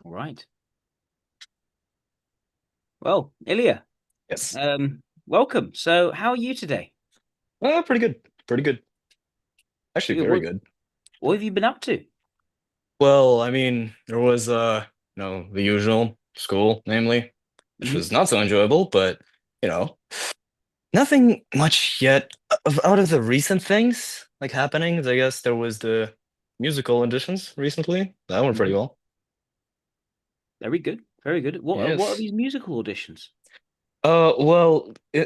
All right. Well, Ilia, Yes. welcome. So, how are you today? Pretty good. Pretty good. Actually, Good. very good. What have you been up to? Well, I mean, there was the usual school, namely, which Hmm. was not so enjoyable, but you know, nothing much yet out of the recent things like happenings. I guess there was the musical editions recently. That went pretty Hmm. well. Very good. Very good. What are Yes. these musical auditions?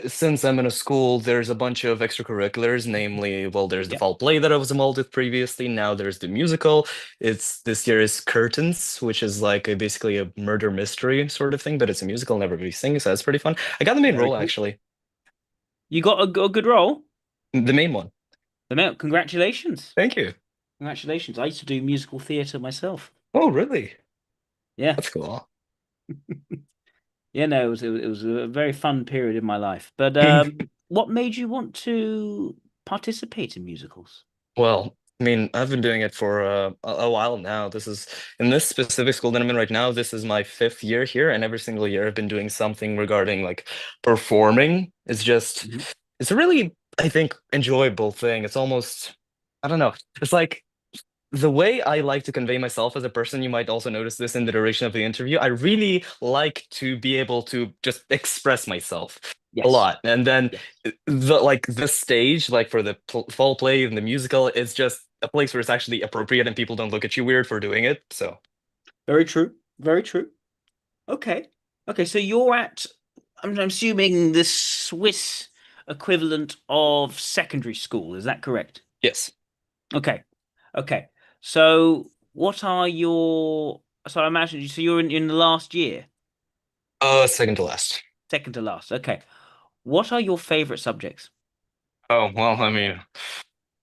Since I'm in a school, there's a bunch of extracurriculars, namely, well, there's the Yep. fall play that I was involved with previously. Now there's the musical. It's this year is Curtains, which is like basically a murder mystery sort of thing, but it's a musical and everybody sings, so that's pretty fun. I got the main Very role cool. actually, You got a good role. the main one. Congratulations. Thank you. Congratulations. I used to do musical theatre myself. Oh, really? Yeah. That's cool. Yeah, no, it was a very fun period in my life. But what made you want to participate in musicals? Well, I mean, I've been doing it for a while now. This is in this specific school that I'm in right now. This is my fifth year here, and every single year I've been doing something regarding like performing. Hmm. It's a really, I think, enjoyable thing. It's almost, I don't know. It's like the way I like to convey myself as a person, you might also notice this in the duration of the interview. I really like to be able to just express myself a Yes. lot. And then Yes. the stage, like for the fall play and the musical, is just a place where it's actually appropriate and people don't look at you weird for doing it. So, Very true. Very true. Okay. Okay, so you're at, I'm assuming the Swiss equivalent of secondary school, is that correct? yes. Okay. Okay. So what are your, so I imagine, so you're in the last year, Second to last. second to last. Okay. What are your favorite subjects? Oh, well, I mean,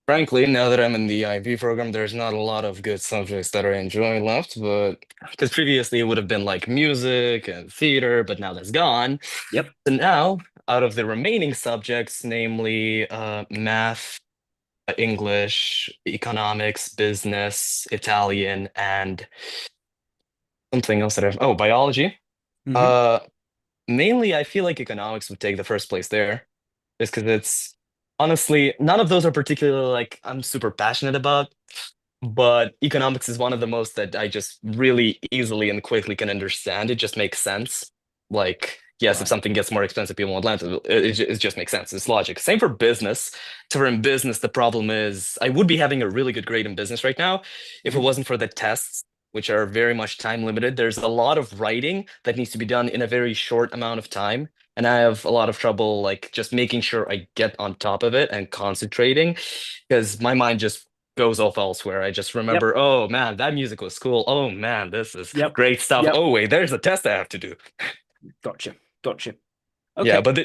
frankly, now that I'm in the IB program, there's not a lot of good subjects that I enjoy left, but because previously it would have been like music and theater, but now that's gone. Yep. So now, out of the remaining subjects, namely math, English, economics, business, Italian, and something else that biology. Hmm. Uh, Mainly, I feel like economics would take the first place there, just because it's honestly none of those are particularly like I'm super passionate about. But economics is one of the most that I just really easily and quickly can understand. It just makes sense. Like, yes, if Right. something gets more expensive, people won't land it. It just makes sense. It's logic. Same for business. So for in business, the problem is I would be having a really good grade in business right now if it Hmm. wasn't for the tests, which are very much time limited. There's a lot of writing that needs to be done in a very short amount of time. And I have a lot of trouble like just making sure I get on top of it and concentrating because my mind just goes off elsewhere. I just Yep. remember, oh man, that music was cool. Oh man, this is Yep. great stuff. Yep. Oh wait, there's a test I have to do. Gotcha. Gotcha. Yeah, Okay. but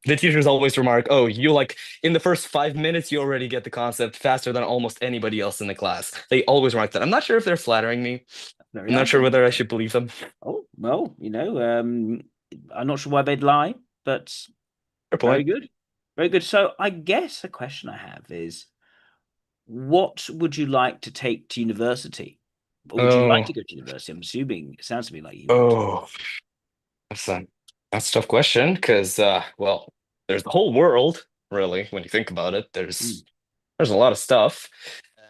the teachers always remark, oh, you like in the first 5 minutes, you already get the concept faster than almost anybody else in the class. They always remark that. I'm not sure if they're flattering me. Very I'm not nice sure of them. whether I should believe them. Oh, well, I'm not sure why they'd lie, but Fair very point. good. Very good. So I guess a question I have is, what would you like to take to university? Or would you like to Oh, go to university? I'm assuming it sounds to me like you would. oh, that's that's a tough question because, well, there's the whole world, really, when you think about it. Mm. There's a lot of stuff.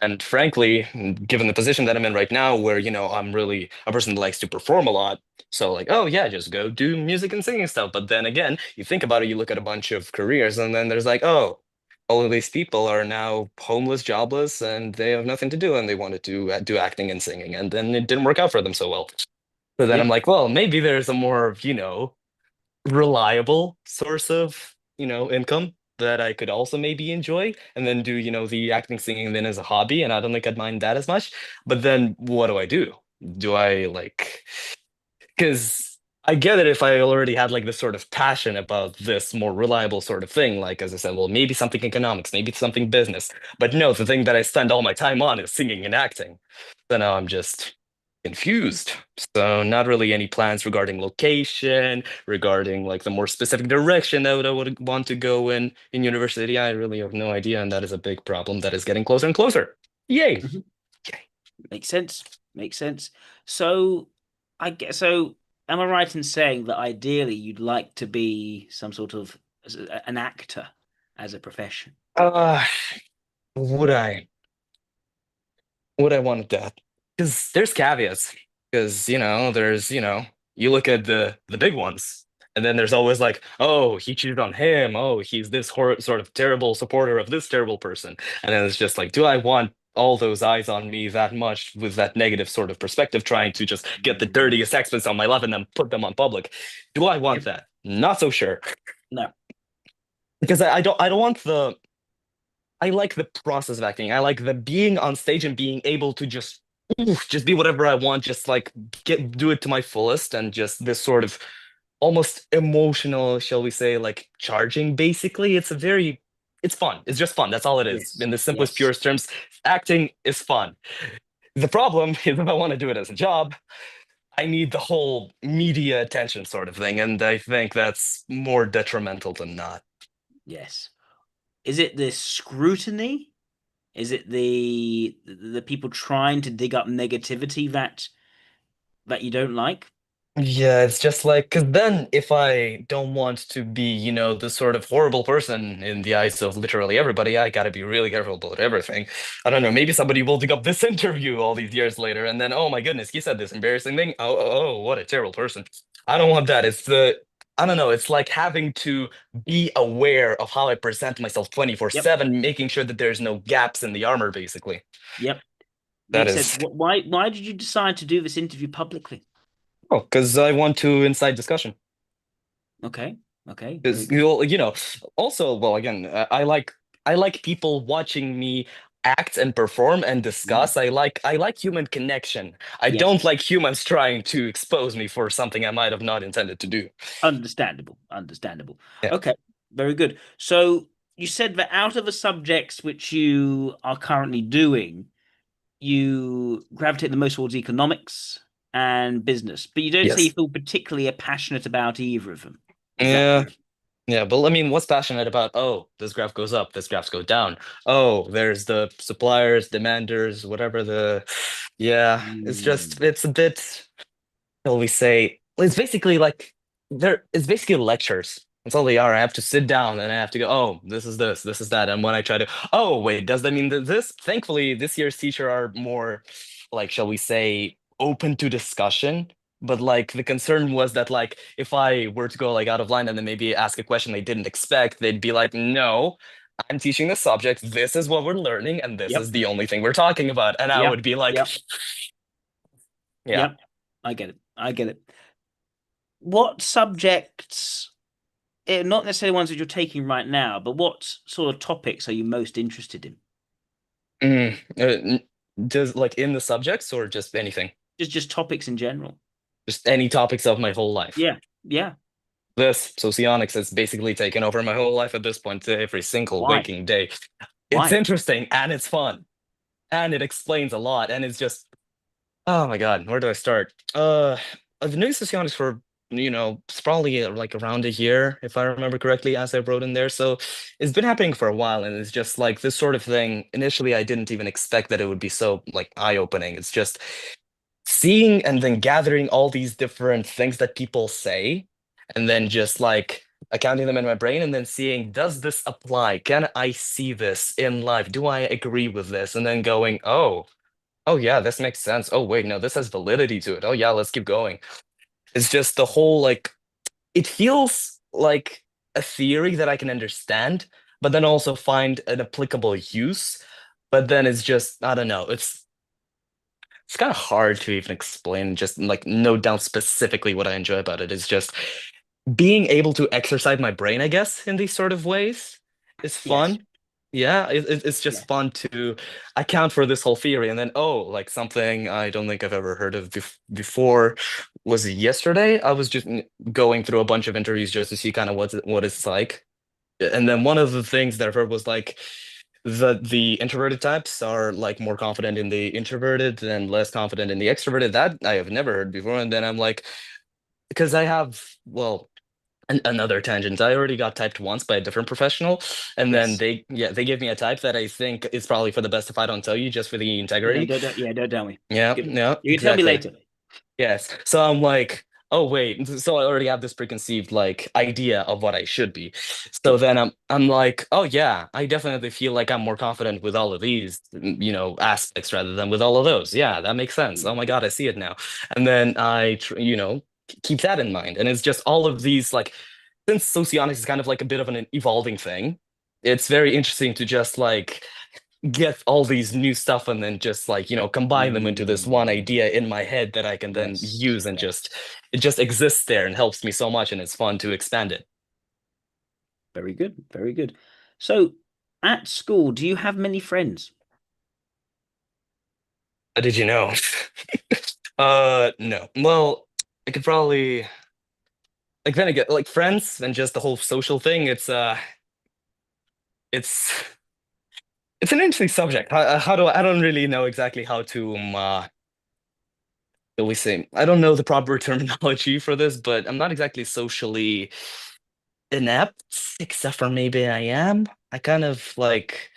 And frankly, given the position that I'm in right now, where, I'm really a person that likes to perform a lot. So, like, oh, yeah, just go do music and singing stuff. But then again, you think about it, you look at a bunch of careers, and then there's like, oh, all of these people are now homeless, jobless, and they have nothing to do, and they wanted to do acting and singing. And then it didn't work out for them so well. So then I'm Yeah. like, well, maybe there's a more, reliable source of, income that I could also maybe enjoy and then do, the acting singing then as a hobby. And I don't think I'd mind that as much. But then what do I do? Do I like, because I get it if I already had like this sort of passion about this more reliable sort of thing. Like, as I said, well, maybe something economics, maybe it's something business. But no, the thing that I spend all my time on is singing and acting. So now I'm just confused. So not really any plans regarding location, regarding like the more specific direction that I would want to go in university. I really have no idea, and that is a big problem that is getting closer and closer. Yay! Mhm. Yay. Makes sense. Makes sense. So I guess so. Am I right in saying that ideally you'd like to be some sort of an actor as a profession? Uh, would I? Would I want that? Because there's caveats. Because there's you look at the big ones, and then there's always like, oh, he cheated on him. Oh, he's this sort of terrible supporter of this terrible person. And then it's just like, do I want all those eyes on me that much with that negative sort of perspective, trying to just get the Mm. dirtiest experts on my life and then put them on public? Do I want Yep. that? Not so sure. No. Because I don't want the I like the process of acting. I like the being on stage and being able to just be whatever I want, just like do it to my fullest, and just this sort of almost emotional, shall we say, like charging. Basically, it's fun. It's just fun. That's all it is. Yes. In the simplest, Yes. purest terms, acting is fun. The problem is if I want to do it as a job, I need the whole media attention sort of thing, and I think that's more detrimental than not. Yes. Is it the scrutiny? Is it the people trying to dig up negativity that you don't like? Yeah, it's just like, because then if I don't want to be, the sort of horrible person in the eyes of literally everybody, I gotta be really careful about everything. I don't know, maybe somebody will dig up this interview all these years later and then, oh my goodness, he said this embarrassing thing. Oh, what a terrible person. I don't want that. I don't know, it's like having to be aware of how I present myself Yep. 24/7, making sure that there's no gaps in the armor, basically. Yep. That Makes sense. is, Why did you decide to do this interview publicly? oh, because I want to incite discussion. Okay. Okay. Very Because good. also, well, again, I like people watching me act and perform and Mm. discuss. I like human connection. I don't Yes. like humans trying to expose me for something I might have not intended to do. Understandable. Understandable. Yeah. Okay. Very good. So you said that out of the subjects which you are currently doing, you gravitate the most towards economics and business, but you don't say you Yes. feel particularly passionate about either of them. Is that Yeah. correct? Yeah. But I mean, what's passionate about? Oh, this graph goes up. This graphs go down. Oh, there's the suppliers, demanders, whatever the. Yeah. Mm. It's a bit. Shall we say, it's basically like it's basically lectures. That's all they are. I have to sit down and I have to go, oh, this is that. And when I try to, oh, wait, does that mean that this? Thankfully, this year's teacher are more, like, shall we say, open to discussion. But like the concern was that like if I were to go like out of line and then maybe ask a question they didn't expect, they'd be like, no, I'm teaching this subject. This is what we're learning, and this is Yep. the only thing we're talking about. And I Yep. would be like, Yep. yeah. Yep. I get it. I get it. What subjects, not necessarily ones that you're taking right now, but what sort of topics are you most interested in? Mm, does like in the subjects or just anything? Just topics in general. Just any topics of my whole life. Yeah. Yeah. This socionics has basically taken over my whole life at this point, every single Why? waking day. It's Why? interesting and it's fun and it explains a lot and it's just, oh my God, where do I start? I've been doing socionics for, it's probably like around a year, if I remember correctly, as I wrote in there. So it's been happening for a while and it's just like this sort of thing. Initially, I didn't even expect that it would be so like eye-opening. It's just seeing and then gathering all these different things that people say and then just like accounting them in my brain and then seeing, does this apply? Can I see this in life? Do I agree with this? And then going, oh yeah, this makes sense. Oh wait, no, this has validity to it. Oh yeah, let's keep going. It's just the whole like it feels like a theory that I can understand, but then also find an applicable use. But then it's just, I don't know, it's kind of hard to even explain, just like note down specifically what I enjoy about it. It's just being able to exercise my brain, I guess, in these sort of ways is Yes. fun. Yeah, it's Yeah. just fun to account for this whole theory. And then, oh, like something I don't think I've ever heard of before was yesterday. I was just going through a bunch of interviews just to see kind of what it's like. And then one of the things that I've heard was like the introverted types are like more confident in the introverted and less confident in the extroverted. That I have never heard before. And then I'm like, because I have, well, another tangent. I already got typed once by a different professional, and then Yes. they gave me a type that I think is probably for the best if I don't tell you, just for the Yeah. integrity. Don't, yeah. Don't tell me. Yeah, Good. yeah, You can tell me exactly. later. Yes. So I'm like, oh wait, so I already have this preconceived like idea of what I should be. So Yep. then I'm like, oh yeah, I definitely feel like I'm more confident with all of these, aspects rather than with all of those. Yeah, that makes sense. Oh my God, I see it now. And then keep that in mind. And it's just all of these like since socionics is kind of like a bit of an evolving thing, it's very interesting to just like get all these new stuff and then just like combine them into this one Mm, idea in my head that I can then yes, use and yes. just it just exists there and helps me so much and it's fun to expand it. Very good, very good. So, at school, do you have many friends? How did you know? No. Well, I could probably like then again like friends and just the whole social thing. It's it's an interesting subject. How do I don't really know exactly how to shall we say I don't know the proper terminology for this, but I'm not exactly socially inept, except for maybe I am. I kind of like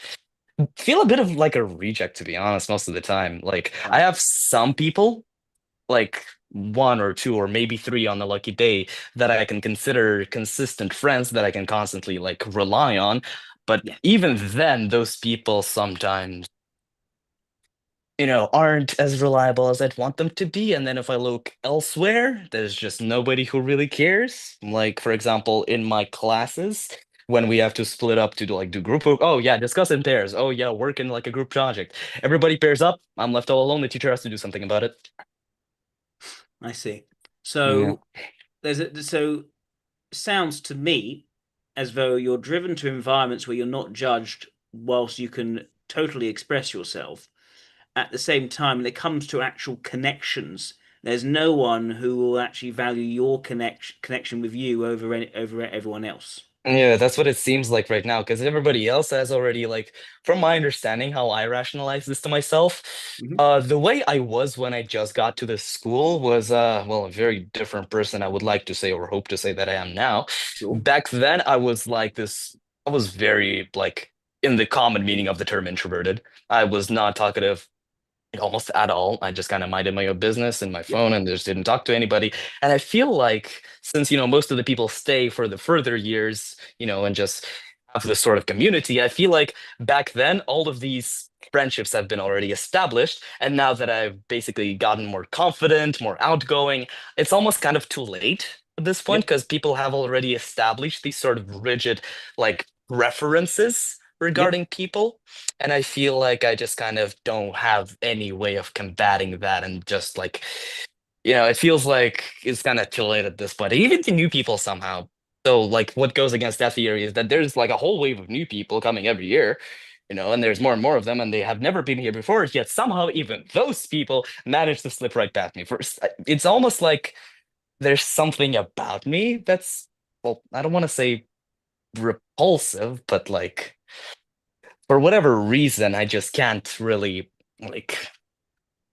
feel a bit of like a reject, to be honest, most of the time. Like, I Right. have some people, like one or two or maybe three on a lucky day, that I can consider consistent friends that I can constantly like rely on. But Yeah. even then, those people sometimes aren't as reliable as I'd want them to be. And then if I look elsewhere, there's just nobody who really cares. Like, for example, in my classes, when we have to split up to do group work, oh yeah, discuss in pairs. Oh yeah, work in like a group project. Everybody pairs up. I'm left all alone. The teacher has to do something about it. I see. Yeah. So sounds to me as though you're driven to environments where you're not judged whilst you can totally express yourself. At the same time, when it comes to actual connections, there's no one who will actually value your connection with you over everyone else. Yeah, that's what it seems like right now, because everybody else has already, like, from my understanding, how I rationalize this to myself, Hmm. the way I was when I just got to this school was, well, a very different person I would like to say or hope to say that I am now. Sure. Back then, I was like this, I was very, like, in the common meaning of the term introverted. I was not talkative almost at all. I just kind of minded my own business and my Yep. phone and just didn't talk to anybody. And I feel like since, most of the people stay for the further years, and just have this sort of community, I feel like back then all of these friendships have been already established. And now that I've basically gotten more confident, more outgoing, it's almost kind of too late at this point Yep. because people have already established these sort of rigid, like, references Yep. regarding people. And I feel like I just kind of don't have any way of combating that. And just like, it feels like it's kind of too late at this point, even to new people somehow. So, like, what goes against that theory is that there's like a whole wave of new people coming every year, and there's more and more of them, and they have never been here before, yet somehow even those people manage to slip right past me. First, it's almost like there's something about me that's, well, I don't want to say repulsive, but like, for whatever reason, I just can't really like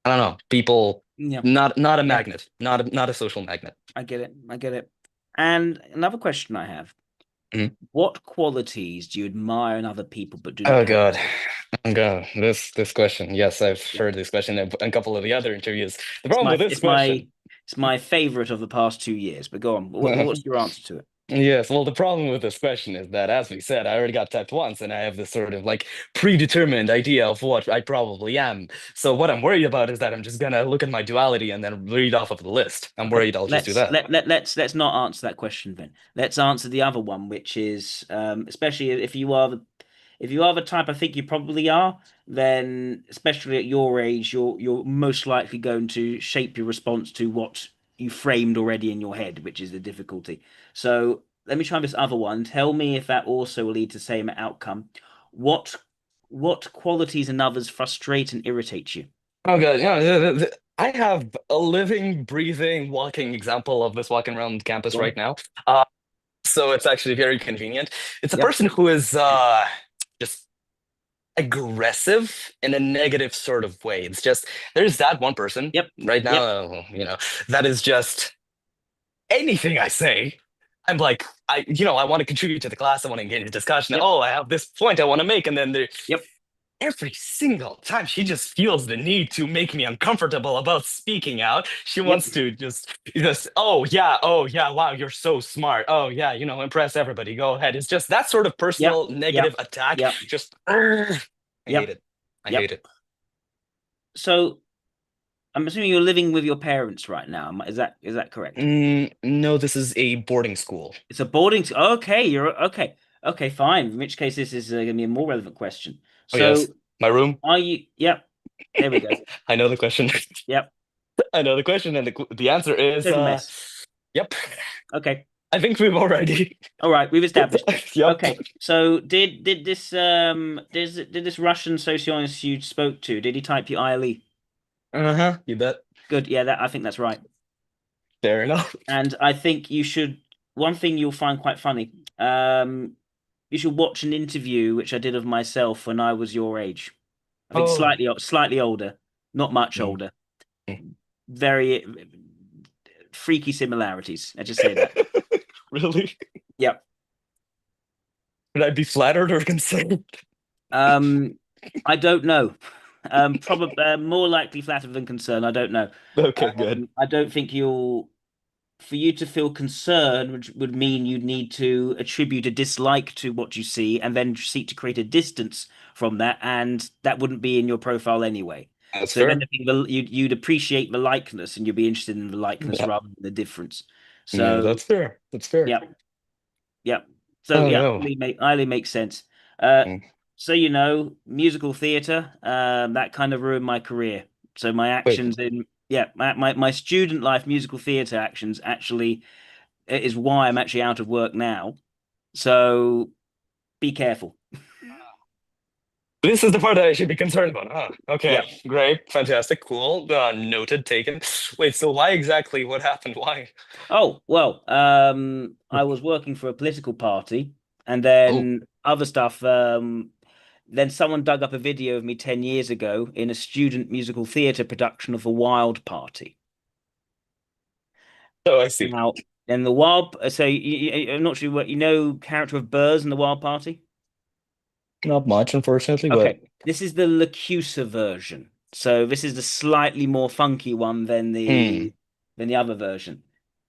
I don't know, people Yep. not a Yeah. magnet, not a social magnet. I get it. I get it. And another question I have: Mhm. what qualities do you admire in other people but do not Oh have God. yourself? Oh God, this question. Yes, I've Yeah. heard this question in a couple of the other interviews. The It's problem my with this it's my question, it's my favorite of the past 2 years. But go on. What's your answer to it? yes, well, the problem with this question is that, as we said, I already got typed once, and I have this sort of like predetermined idea of what I probably am. So what I'm worried about is that I'm just gonna look at my duality and then read off of the list. I'm Okay, worried I'll just do that. let's not answer that question then. Let's answer the other one, which is especially if you are the type I think you probably are, then especially at your age, you're most likely going to shape your response to what you framed already in your head, which is the difficulty. So let me try this other one. Tell me if that also will lead to the same outcome. What what qualities in others frustrate and irritate you? Oh God, yeah. I have a living, breathing, walking example of this walking around campus Go on. right now. Uh, so it's actually very convenient. It's a Yep. person who is just aggressive in a negative sort of way. It's just there's that one person Yep. right now, Yep. that is just anything I say. I'm like, I want to contribute to the class. I want to engage in discussion. Yep. Oh, I have this point I want to make, and then there Yep. every single time she just feels the need to make me uncomfortable about speaking out. She Yep. wants to just, oh yeah, wow, you're so smart. Oh yeah, impress everybody. Go ahead. It's just that sort of Yep. personal negative Yep. attack. Yep. Just, I hate Yep. it. I hate Yep. it. So I'm assuming you're living with your parents right now. Is that correct? No, this is a boarding school. It's a boarding. Okay, you're okay. Okay, fine. In which case, this is going to be a more relevant question. Oh yes, So, my room. are you? Yep. There we go. I know the question. Yep. I know the question, and the answer is, Total mess. yep. Okay. I think we've already. All right. We've established it. Yep. Okay. So, did this Russian sociologist you spoke to? Did he type you ILE? Uh-huh. You bet. Good. Yeah. I think that's right. Fair enough. And I think you should. One thing you'll find quite funny. You should watch an interview which I did of myself when I was your age. I think Oh. slightly older, not much Mm. older. Very freaky similarities. I just say that. Really? Yep. Should I be flattered or concerned? I don't know. Probably more likely flattered than concerned. I don't know. Okay, good. I don't think for you to feel concerned, which would mean you'd need to attribute a dislike to what you see and then seek to create a distance from that, and that wouldn't be in your profile anyway. That's So if fair. anything, you'd appreciate the likeness and you'd be interested in the likeness Yeah. rather than the difference. Yeah, So that's fair. That's fair. yeah, yeah. So Oh yeah, no. highly makes sense. Uh, Mm. so musical theatre, that kind of ruined my career. So my Wait. actions in yeah, my student life musical theatre actions actually is why I'm actually out of work now. So be careful. This is the part that I should be concerned about. Huh. Yeah. Okay, great, fantastic, cool. Noted, taken. Wait, so why exactly? What happened? Why? Oh, well, I was working for a political party and Oh, then other stuff. Then someone dug up a video of me 10 years ago in a student musical theatre production of a Wild Party. oh, I see. Now, in the Wild, so I'm not sure what character of Burrs in the Wild Party? Not much, unfortunately, but Okay, this is the Lacusa version. So this is the slightly more funky one than hmm, the other version.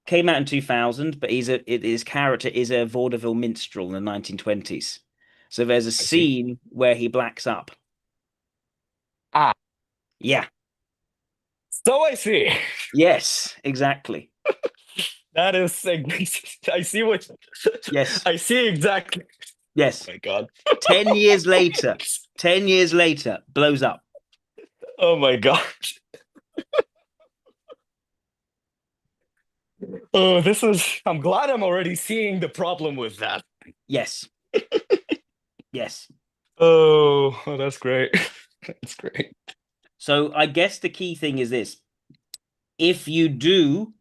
Came out in 2000, but his character is a vaudeville minstrel in the 1920s. So there's a I see. scene where he blacks up. Ah, Yeah. so I see. Yes, exactly. That is significant. I see what Yes. I see exactly. Oh Yes. my God. 10 years later, 10 years later, blows up. Oh my God. Oh, I'm glad I'm already seeing the problem with that. Yes. Yes. Oh, that's great. That's great. So I guess the key thing is this. If you do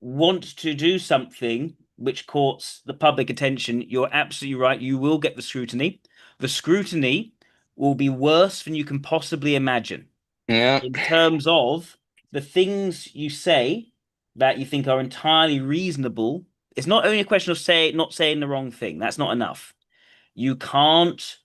want to do something which courts the public attention, you're absolutely right. You will get the scrutiny. The scrutiny will be worse than you can possibly imagine Yeah. in terms of the things you say that you think are entirely reasonable. It's not only a question of not saying the wrong thing. That's not enough. You can't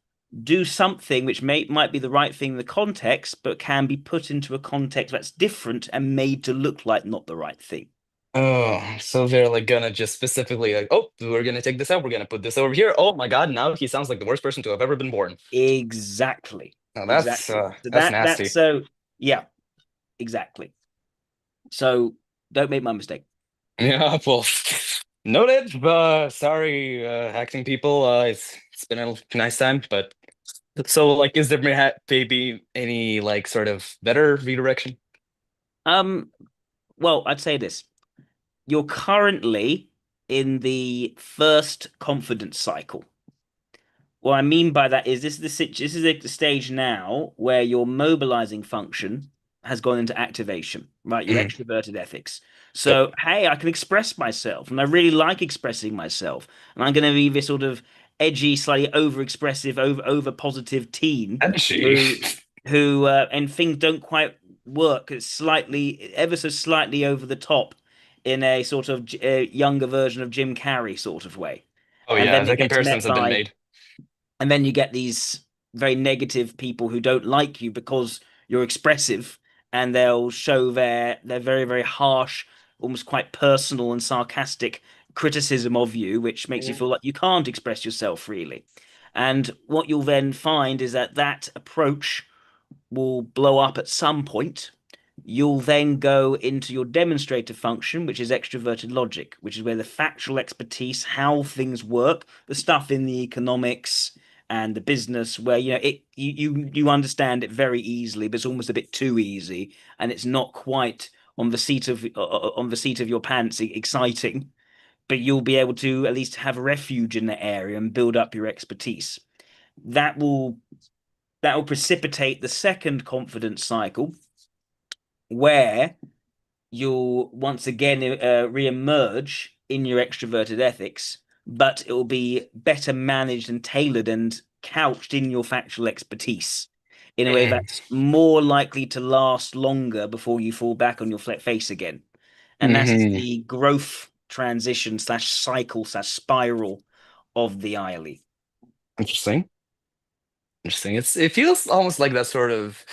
do something which might be the right thing in the context, but can be put into a context that's different and made to look like not the right thing. Oh, so they're like gonna just specifically like, oh, we're gonna take this out, we're gonna put this over here. Oh my God, now he sounds like the worst person to have ever been born. Exactly. Oh, Exactly. So that's that's nasty. so yeah, exactly. So don't make my mistake. Yeah, well, noted. Sorry, acting people. It's been a nice time, but so like, is there maybe any like sort of better redirection? Um, well, I'd say this. You're currently in the first confidence cycle. What I mean by that is this is the stage now where your mobilizing function has gone into activation, right? Your Mm, extroverted ethics. yep. So, hey, I can express myself, and I really like expressing myself, and I'm going to be this sort of edgy, slightly over-expressive, over positive teen And she. who and things don't quite work. It's slightly, ever so slightly over the top in a sort of younger version of Jim Carrey sort of way, Oh and yeah, then the it gets comparisons met have been by made. and then you get these very negative people who don't like you because you're expressive, and they'll show their very, very harsh, almost quite personal and sarcastic criticism of you, which makes you Mhm. feel like you can't express yourself freely. And what you'll then find is that that approach will blow up at some point. You'll then go into your demonstrator function, which is extroverted logic, which is where the factual expertise, how things work, the stuff in the economics and the business, where you understand it very easily, but it's almost a bit too easy, and it's not quite on the seat of your pants exciting. But you'll be able to at least have refuge in the area and build up your expertise. That will that will precipitate the second confidence cycle, where you'll once again re-emerge in your extroverted ethics, but it will be better managed and tailored and couched in your factual expertise in a way Mhm. that's more likely to last longer before you fall back on your flat face again. And that's Mhm. the growth transition slash cycle slash spiral of the ILE. Interesting. Interesting. It feels almost like that sort of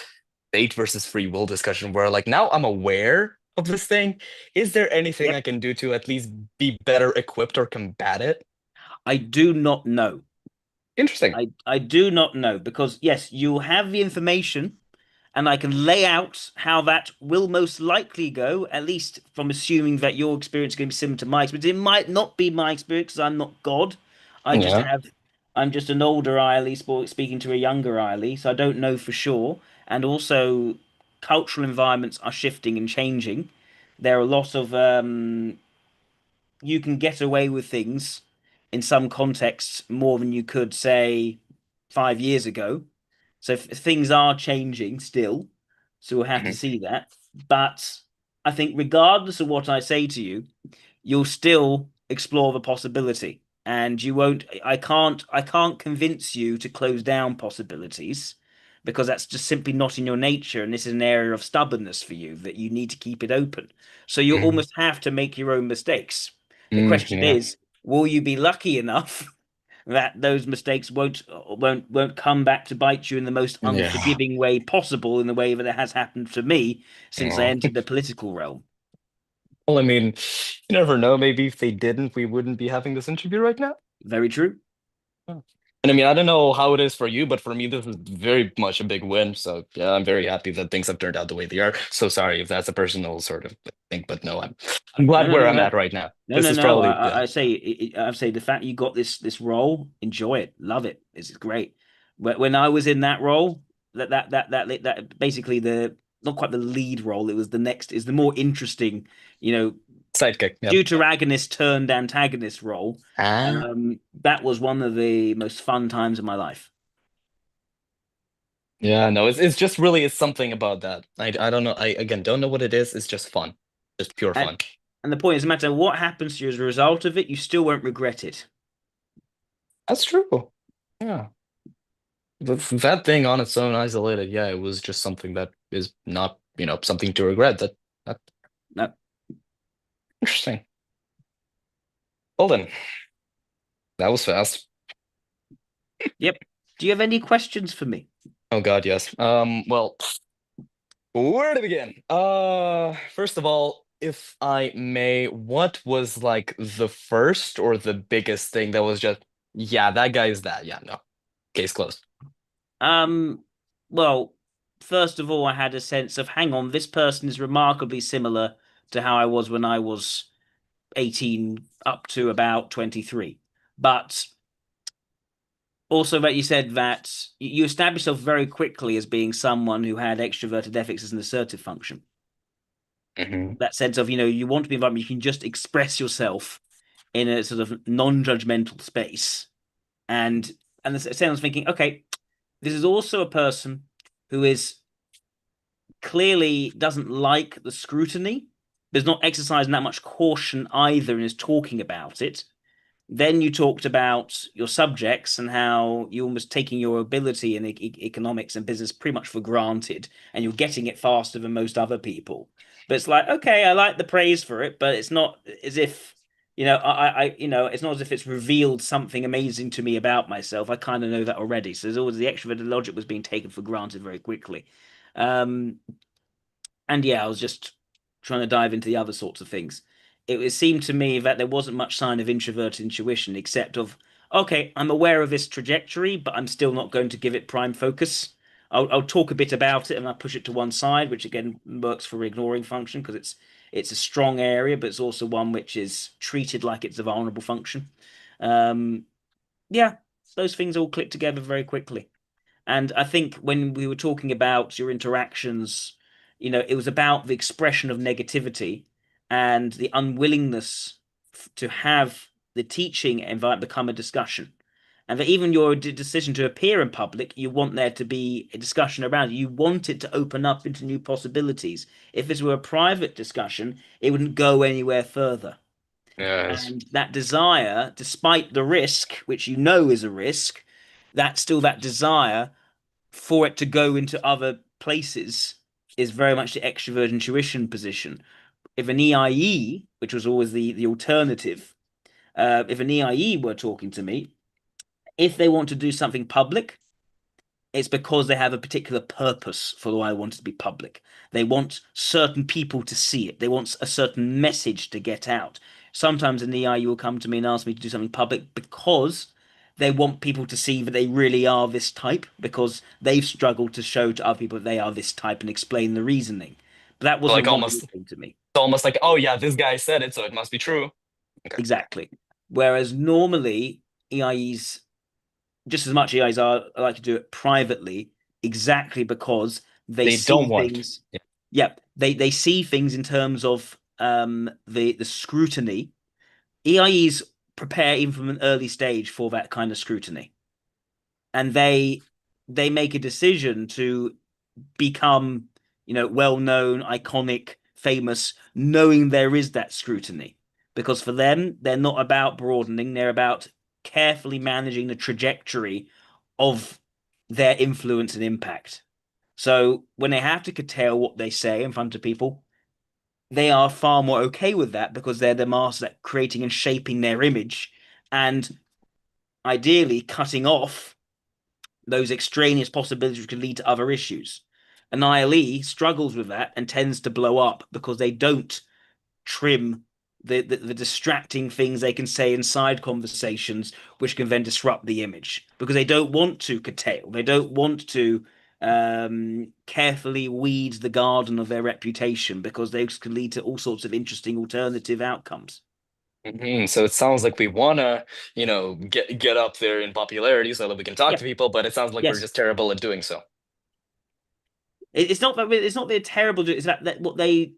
fate versus free will discussion where like now I'm aware of this thing. Is there anything I Yep. can do to at least be better equipped or combat it? I do not know. Interesting. I do not know because yes, you have the information, and I can lay out how that will most likely go, at least from assuming that your experience is going to be similar to my experience. It might not be my experience because I'm not God. I just Yeah. have, I'm just an older Iley speaking to a younger Iley, so I don't know for sure. And also, cultural environments are shifting and changing. There are a lot of you can get away with things in some contexts more than you could say 5 years ago. So things are changing still. So we'll have to Mhm. see that. But I think regardless of what I say to you, you'll still explore the possibility. And you won't I can't convince you to close down possibilities because that's just simply not in your nature. And this is an area of stubbornness for you that you need to keep it open. So you Mhm. almost have to make your own mistakes. The Mm, question yeah. is, will you be lucky enough that those mistakes won't come back to bite you in the most Yeah. unforgiving way possible, in the way that it has happened to me since I Aw. entered the political realm? Well, I mean, you never know. Maybe if they didn't, we wouldn't be having this interview right now. Very true. Oh. And I mean, I don't know how it is for you, but for me, this is very much a big win. So yeah, I'm very happy that things have turned out the way they are. So sorry if that's a personal sort of thing, but no, I'm No, glad no, where no, I'm no, at right now. no, This no, is no. probably yeah, I say the fact you got this role, enjoy it, love it. This is great. When I was in that role, that basically the not quite the lead role. It was the next is the more interesting, you know, sidekick. Yep. deuteragonist turned antagonist role. Ah, That was one of the most fun times of my life. yeah. No, it's just really it's something about that. I don't know. I again don't know what it is. It's just fun, just pure And fun. and the point is, no matter what happens to you as a result of it, you still won't regret it. That's true. Yeah. That thing on its own, isolated, yeah, it was just something that is not, something to regret. That No. interesting. Well then, that was fast. Yep. Do you have any questions for me? Oh God, yes. Well, where to begin? First of all, if I may, what was like the first or the biggest thing that was just, yeah, that guy is that. Yeah, no. Case closed. Um, well, first of all, I had a sense of, hang on, this person is remarkably similar to how I was when I was 18 up to about 23. But also that you said that you established yourself very quickly as being someone who had extroverted ethics as an assertive function. Hmm. That sense of, you want to be environment, you can just express yourself in a sort of non-judgmental space. And and the same, I was thinking, okay, this is also a person who is clearly doesn't like the scrutiny. There's not exercising that much caution either and is talking about it. Then you talked about your subjects and how you're almost taking your ability in economics and business pretty much for granted, and you're getting it faster than most other people. But it's like, okay, I like the praise for it, but it's not as if It's not as if it's revealed something amazing to me about myself. I kind of know that already. So there's always the extroverted logic was being taken for granted very quickly. Um, and yeah, I was just trying to dive into the other sorts of things. It seemed to me that there wasn't much sign of introverted intuition, except of, okay, I'm aware of this trajectory, but I'm still not going to give it prime focus. I'll talk a bit about it and I'll push it to one side, which again works for ignoring function because it's a strong area, but it's also one which is treated like it's a vulnerable function. Um, yeah, those things all click together very quickly. And I think when we were talking about your interactions, it was about the expression of negativity and the unwillingness to have the teaching environment become a discussion. And that even your decision to appear in public, you want there to be a discussion around it. You want it to open up into new possibilities. If this were a private discussion, it wouldn't go anywhere further. Yes. And that desire, despite the risk, which you know is a risk, that still that desire for it to go into other places is very much the extrovert intuition position. If an EIE, which was always the alternative, if an EIE were talking to me, if they want to do something public, it's because they have a particular purpose for why I want it to be public. They want certain people to see it. They want a certain message to get out. Sometimes an EIE will come to me and ask me to do something public because they want people to see that they really are this type because they've struggled to show to other people that they are this type and explain the reasoning. But that Like wasn't why almost it came to me. almost like, oh yeah, this guy said it, so it must be true. Okay. Exactly. Whereas normally EIEs just as much EIs are I like to do it privately, exactly because they They see don't want. things. Yeah, they see things in terms of the scrutiny. EIEs prepare even from an early stage for that kind of scrutiny, and they make a decision to become, well known, iconic, famous, knowing there is that scrutiny. Because for them, they're not about broadening, they're about carefully managing the trajectory of their influence and impact. So when they have to curtail what they say in front of people, they are far more okay with that because they're the master at creating and shaping their image and ideally cutting off those extraneous possibilities which could lead to other issues. An ILE struggles with that and tends to blow up because they don't trim the distracting things they can say inside conversations, which can then disrupt the image because they don't want to curtail, they don't want to carefully weed the garden of their reputation because those can lead to all sorts of interesting alternative outcomes. So it sounds like we wanna, get up there in popularity so that we can talk Yeah, to people, but it sounds like we're yes. just terrible at doing so. It's not that it's not they're terrible. It's that what they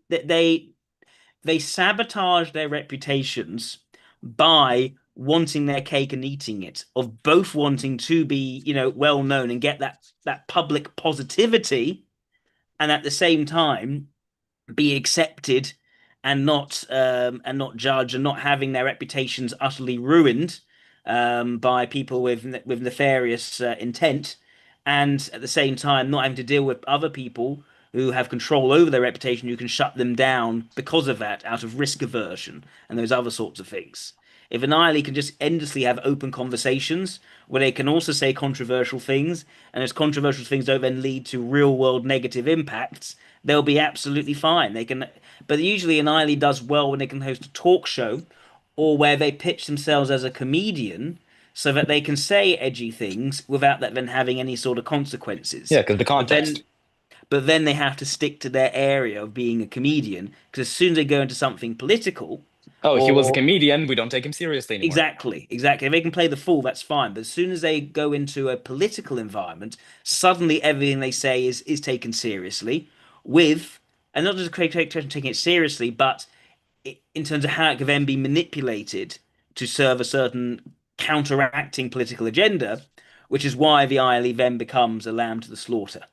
sabotage their reputations by wanting their cake and eating it, of both wanting to be, well known and get that public positivity, and at the same time be accepted and not judged and not having their reputations utterly ruined by people with nefarious intent, and at the same time not having to deal with other people who have control over their reputation who can shut them down because of that out of risk aversion and those other sorts of things. If an ILE can just endlessly have open conversations where they can also say controversial things, and those controversial things don't then lead to real world negative impacts, they'll be absolutely fine. They can, but usually an ILE does well when they can host a talk show or where they pitch themselves as a comedian so that they can say edgy things without that then having any sort of Yeah, consequences. because the But then context. but then they have to stick to their area of being a comedian because as soon as they go into something political Oh, he was a or comedian. We don't take him seriously anymore. exactly. If they can play the fool, that's fine. But as soon as they go into a political environment, suddenly everything they say is taken seriously with, and not just taking it seriously, but in terms of how it can then be manipulated to serve a certain counteracting political agenda, which is why the ILE then becomes a lamb to the slaughter.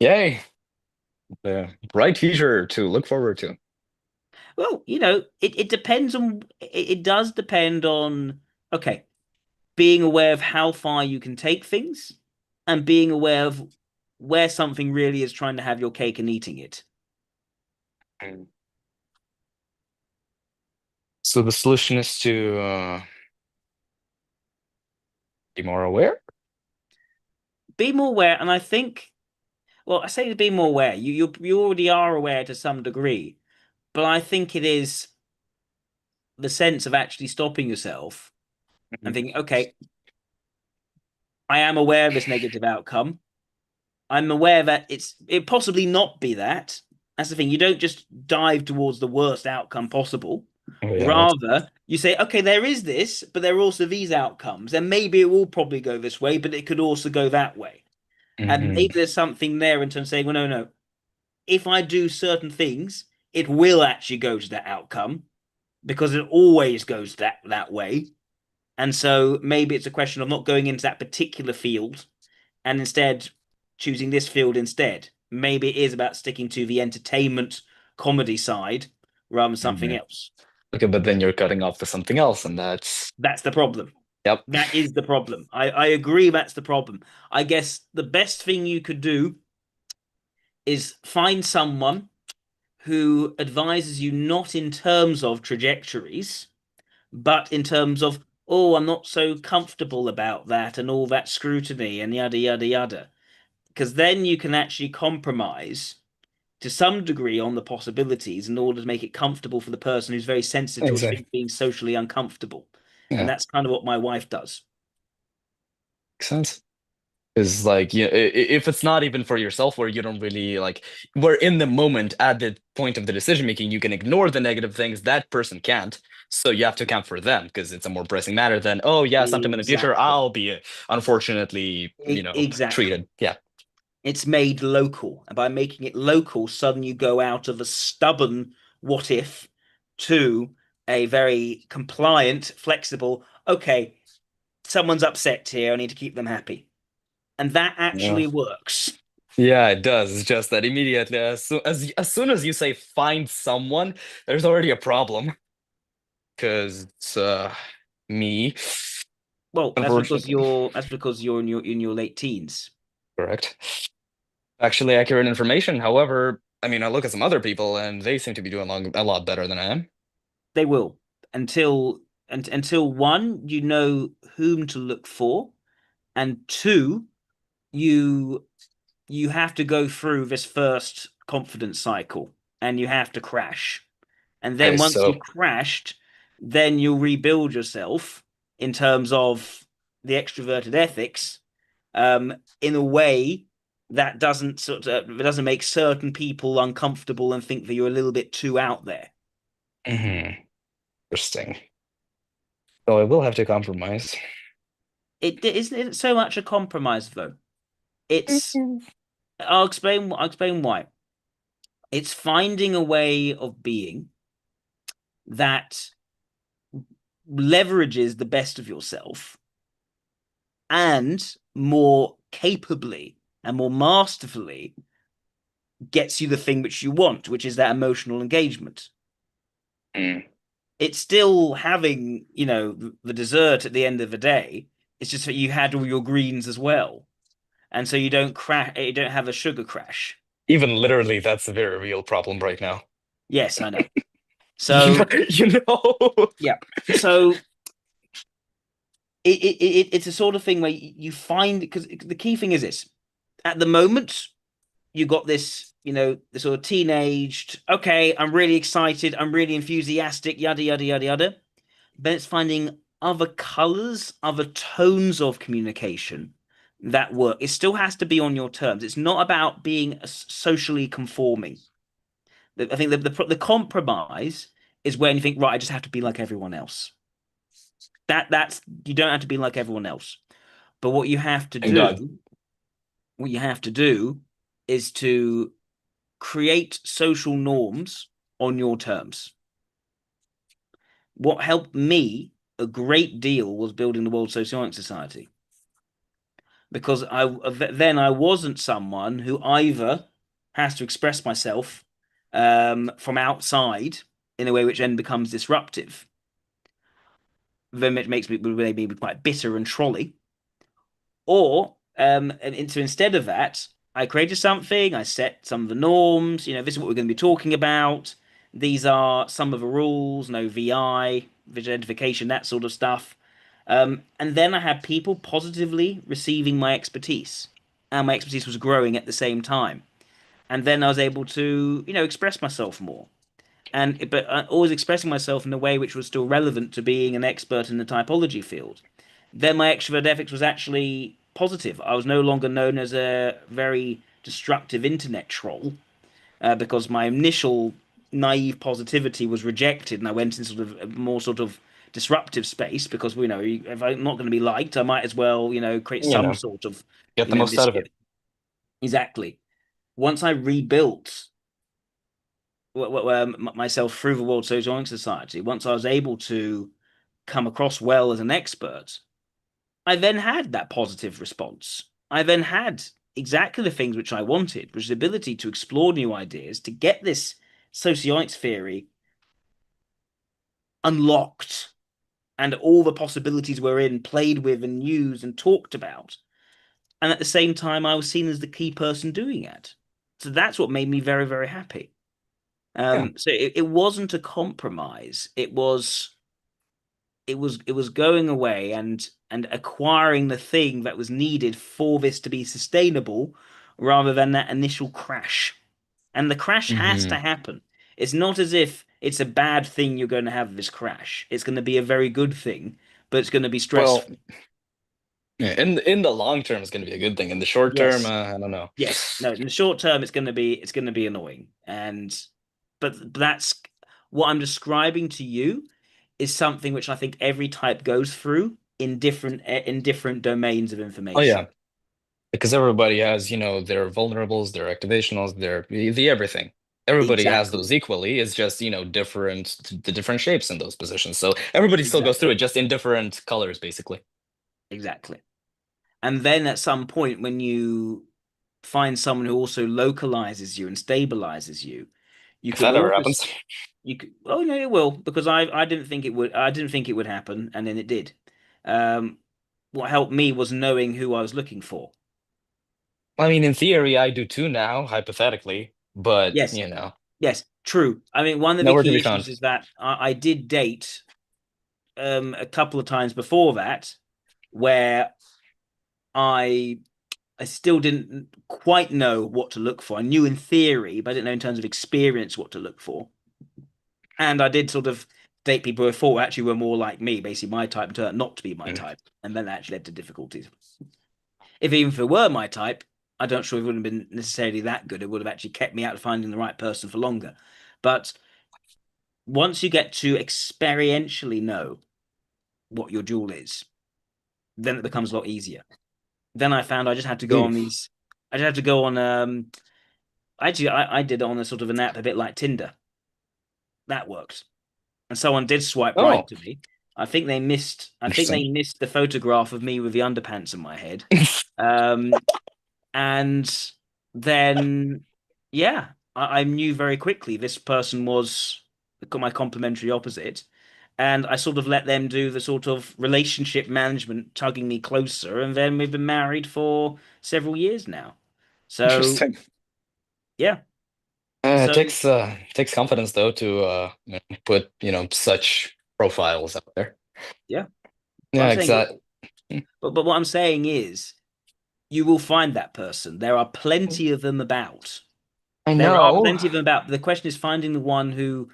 Yay. The bright future to look forward to. Well, it depends on, it does depend on, okay, being aware of how far you can take things and being aware of where something really is trying to have your cake and eating it. Mm. So the solution is to be more aware. Be more aware, and I think, well, I say to be more aware. You already are aware to some degree, but I think it is the sense of actually stopping yourself and Mhm. thinking, okay, I am aware of this negative outcome. I'm aware that it possibly not be that. That's the thing. You don't just dive towards the worst outcome possible. Oh yeah, that's Rather, you say, okay, there is this, but there are also these outcomes, and maybe it will probably go this way, but it could also go that way. And hmm maybe there's something there in terms of saying, well, no, no. If I do certain things, it will actually go to that outcome because it always goes that way. And so maybe it's a question of not going into that particular field and instead choosing this field instead. Maybe it is about sticking to the entertainment comedy side rather than something Mhm. else. Okay, but then you're cutting off to something else, and that's That's the problem. yep. That is the problem. I agree that's the problem. I guess the best thing you could do is find someone who advises you not in terms of trajectories, but in terms of, oh, I'm not so comfortable about that and all that scrutiny and yada, yada, yada. Because then you can actually compromise to some degree on the possibilities in order to make it comfortable for the person who's very sensitive towards Exactly. things being socially uncomfortable. And Yeah, that's kind of what my wife does. makes sense. Is like yeah, if it's not even for yourself, where you don't really like, where in the moment at the point of the decision making, you can ignore the negative things that person can't. So you have to account for them because it's a more pressing matter than, oh yeah, sometime in the future Exactly. I'll be unfortunately, Exactly. treated. Yeah. It's made local. And by making it local, suddenly you go out of a stubborn what if to a very compliant, flexible, okay, someone's upset here. I need to keep them happy. And that Yeah. actually works. Yeah, it does. It's just that immediately, as soon as you say find someone, there's already a problem because it's me, Well, unfortunately. that's because you're in your late teens. Correct. Actually accurate information. However, I mean, I look at some other people and they seem to be doing a lot better than I am. They will until until one, you know whom to look for, and two, you you have to go through this first confidence cycle and you have to crash. And Okay, then once so you've crashed, then you'll rebuild yourself in terms of the extroverted ethics, in a way that doesn't make certain people uncomfortable and think that you're a little bit too out there. mhm, interesting. So I will have to compromise. It isn't so much a compromise though. It's Mhm. I'll explain why. It's finding a way of being that leverages the best of yourself and more capably and more masterfully gets you the thing which you want, which is that emotional engagement. Mm. It's still having, the dessert at the end of the day. It's just that you had all your greens as well. And so you don't have a sugar crash. Even literally, that's a very real problem right now. Yes, I know. You know, So, you know. yeah. So it's a sort of thing where you find because the key thing is this. At the moment, you got this, this sort of teenaged, okay, I'm really excited, I'm really enthusiastic, yada, yada, yada, yada. Then it's finding other colors, other tones of communication that work. It still has to be on your terms. It's not about being socially conforming. I think the compromise is when you think, right, I just have to be like everyone else. That's you don't have to be like everyone else. But Thank God. what you have to do is to create social norms on your terms. What helped me a great deal was building the World Sociological Society because I wasn't someone who either has to express myself from outside in a way which then becomes disruptive, then it makes me maybe quite bitter and trolley, or and so instead of that, I created something, I set some of the norms, this is what we're going to be talking about. These are some of the rules, no VI, visual identification, that sort of stuff. And then I had people positively receiving my expertise, and my expertise was growing at the same time. And then I was able to, express myself more. But always expressing myself in a way which was still relevant to being an expert in the typology field. Then my extrovert ethics was actually positive. I was no longer known as a very destructive internet troll because my initial naive positivity was rejected, and I went in sort of a more sort of disruptive space because if I'm not going to be liked, I might as well create You some know, sort of get the most out of mischief. it. Exactly. Once I rebuilt myself through the World Sociological Society, once I was able to come across well as an expert, I then had that positive response. I then had exactly the things which I wanted, which is the ability to explore new ideas, to get this socioics theory unlocked, and all the possibilities we're in played with and used and talked about. And at the same time, I was seen as the key person doing it. So that's what made me very, very happy. Yeah. So it wasn't a compromise. It was going away and acquiring the thing that was needed for this to be sustainable rather than that initial crash. And the crash has to Hmm. happen. It's not as if it's a bad thing you're going to have this crash. It's going to be a very good thing, but it's going to be Well, stressful. yeah, in the long term, it's going to be a good thing. In the short term, Yes. I don't know. Yes. No, in the short term it's going to be annoying. But that's what I'm describing to you is something which I think every type goes through in different domains of Oh information. yeah, because everybody has, their vulnerables, their activationals, their the everything. Everybody has Exactly. those equally. It's just, the different shapes in those positions. So everybody still goes through Exactly. it, just in different colors, basically. Exactly. And then at some point when you find someone who also localizes you and stabilizes you, you If can that ever also happens. you could, oh no, it will because I didn't think it would happen, and then it did. Um, what helped me was knowing who I was looking for. I mean, in theory, I do too now, hypothetically, but Yes, yes, true. I mean, one of the nowhere to key be issues found. is that I did date a couple of times before that where I I still didn't quite know what to look for. I knew in theory, but I didn't know in terms of experience what to look for. And I did sort of date people who I thought actually were more like me, basically my type, and turned out not to be my Mm. type. And then that actually led to difficulties. If it were my type, I don't sure it wouldn't have been necessarily that good. It would have actually kept me out of finding the right person for longer. But once you get to experientially know what your jewel is, then it becomes a lot easier. Then I found I just had to go Gee. on these. I just had to go on. Actually, I did it on a sort of an app a bit like Tinder. That worked, and someone did swipe right Oh, to me. I think they missed. I think interesting. they missed the photograph of me with the underpants in my head. Um, and then, yeah, I knew very quickly this person was my complementary opposite, and I sort of let them do the sort of relationship management, tugging me closer, and then we've been married for several years now. So Interesting. yeah, It so takes confidence though to put such profiles out there. yeah. But Yeah, I'm saying, exactly. but what I'm saying is, you will find that person. There are plenty of them about. I There are know. plenty of them about. The question is finding the one who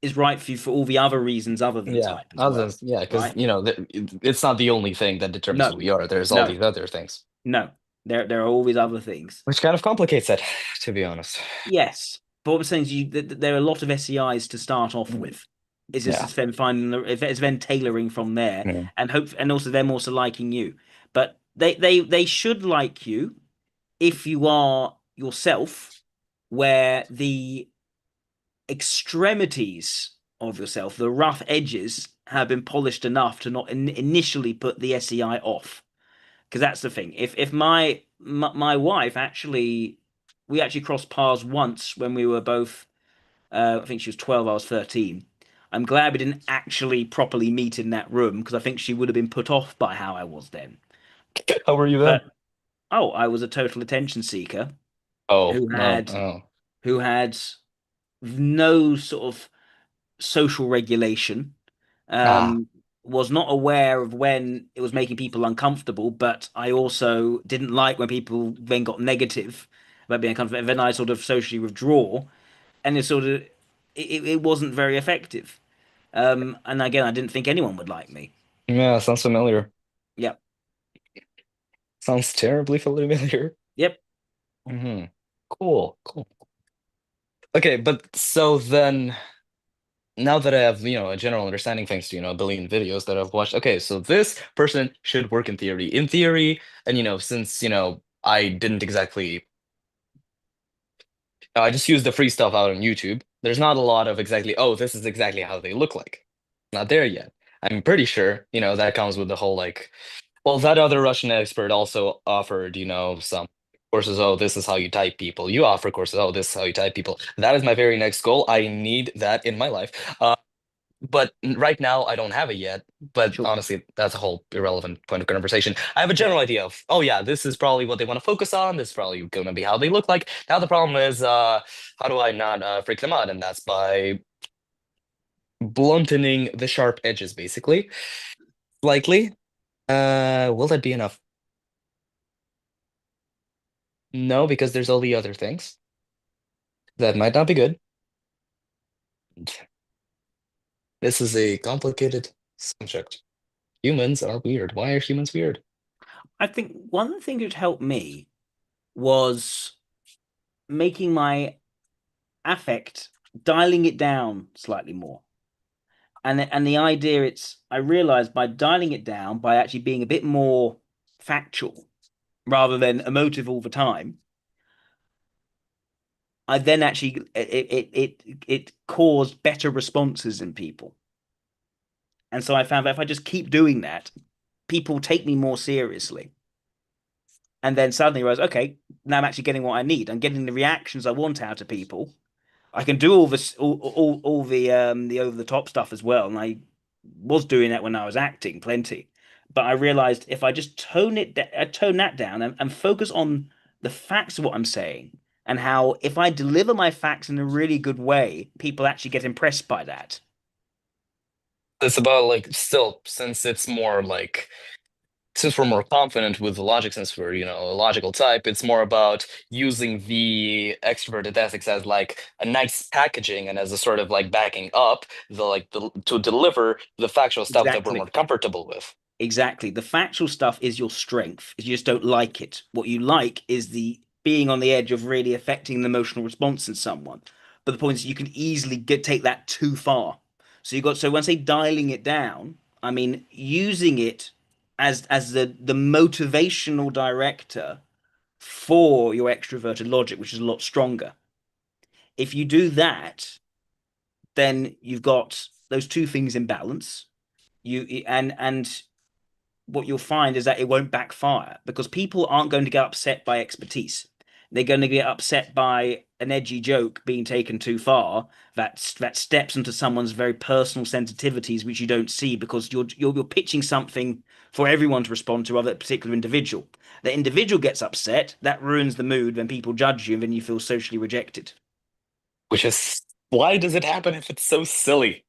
is right for you for all the other reasons other than Yeah, type as well, others. Yeah, because right? it's not the only thing that determines who No, we are. There's all no, these other things, no. There are always other things. which kind of complicates it, to be honest. Yes, but what I'm saying is, there are a lot of SEIs to start off Mm. with. Yeah. It's then finding it's then tailoring from there, Yeah. and hope, and also them also liking you. But they should like you if you are yourself, where the extremities of yourself, the rough edges, have been polished enough to not initially put the SEI off. Because that's the thing. If my wife actually, we actually crossed paths once when we were both, I think she was 12, I was 13. I'm glad we didn't actually properly meet in that room because I think she would have been put off by how I was then. How were you But then? oh, I was a total attention seeker Oh, who no. had Oh. who had no sort of social regulation, Ah, um, was not aware of when it was making people uncomfortable, but I also didn't like when people then got negative about being uncomfortable. And then I sort of socially withdraw, and it wasn't very effective. And again, I didn't think anyone would like me. yeah, sounds familiar. Yep, Sounds terribly familiar. yep. Cool, cool. Okay, but so then now that I have, a general understanding thanks to, a billion videos that I've watched, okay, so this person should work in theory. In theory, and since, I didn't exactly I just use the free stuff out on YouTube. There's not a lot of exactly, oh, this is exactly how they look like. Not there yet. I'm pretty sure, that comes with the whole like, well, that other Russian expert also offered, some courses. Oh, this is how you type people. You offer courses. Oh, this is how you type people. That is my very next goal. I need that in my life. But right now, I don't have it yet. But Sure. honestly, that's a whole irrelevant point of conversation. I have a Yeah. general idea of, oh yeah, this is probably what they want to focus on. This is probably going to be how they look like. Now the problem is, how do I not freak them out? And that's by blunting the sharp edges, basically. Likely. Will that be enough? No, because there's all the other things that might not be good. This is a complicated subject. Humans are weird. Why are humans weird? I think one thing that helped me was making my affect, dialing it down slightly more. And the idea it's I realized by dialing it down, by actually being a bit more factual rather than emotive all the time, I then actually it caused better responses in people. And so I found that if I just keep doing that, people take me more seriously. And then suddenly I realize, okay, now I'm actually getting what I need. I'm getting the reactions I want out of people. I can do all this, all the over the top stuff as well, and I was doing that when I was acting plenty. But I realized if I just tone that down and focus on the facts of what I'm saying and how if I deliver my facts in a really good way, people actually get impressed by that. It's about like still, since it's more like since we're more confident with the logic, since we're, a logical type, it's more about using the extroverted ethics as like a nice packaging and as a sort of like backing up the to deliver the factual stuff that we're more Exactly. comfortable with. Exactly. The factual stuff is your strength. You just don't like it. What you like is the being on the edge of really affecting the emotional response in someone. But the point is you can easily take that too far. So when I say dialing it down, I mean using it as the motivational director for your extroverted logic, which is a lot stronger. If you do that, then you've got those two things in balance. And what you'll find is that it won't backfire because people aren't going to get upset by expertise. They're going to get upset by an edgy joke being taken too far that steps into someone's very personal sensitivities, which you don't see because you're pitching something for everyone to respond to, other particular individual. The individual gets upset, that ruins the mood when people judge you, and then you feel socially rejected. Which is why does it happen if it's so silly?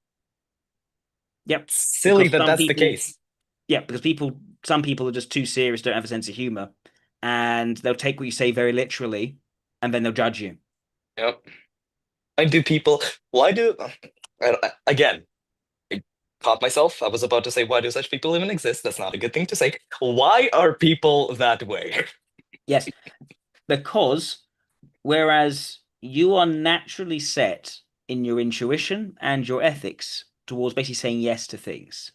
Yep, Silly because that that's the case. some people are just too serious, don't have a sense of humor, and they'll take what you say very literally, and then they'll judge you. Yep. Why do people? Why do? Again, I caught myself. I was about to say, why do such people even exist? That's not a good thing to say. Why are people that way? Yes, because whereas you are naturally set in your intuition and your ethics towards basically saying yes to things,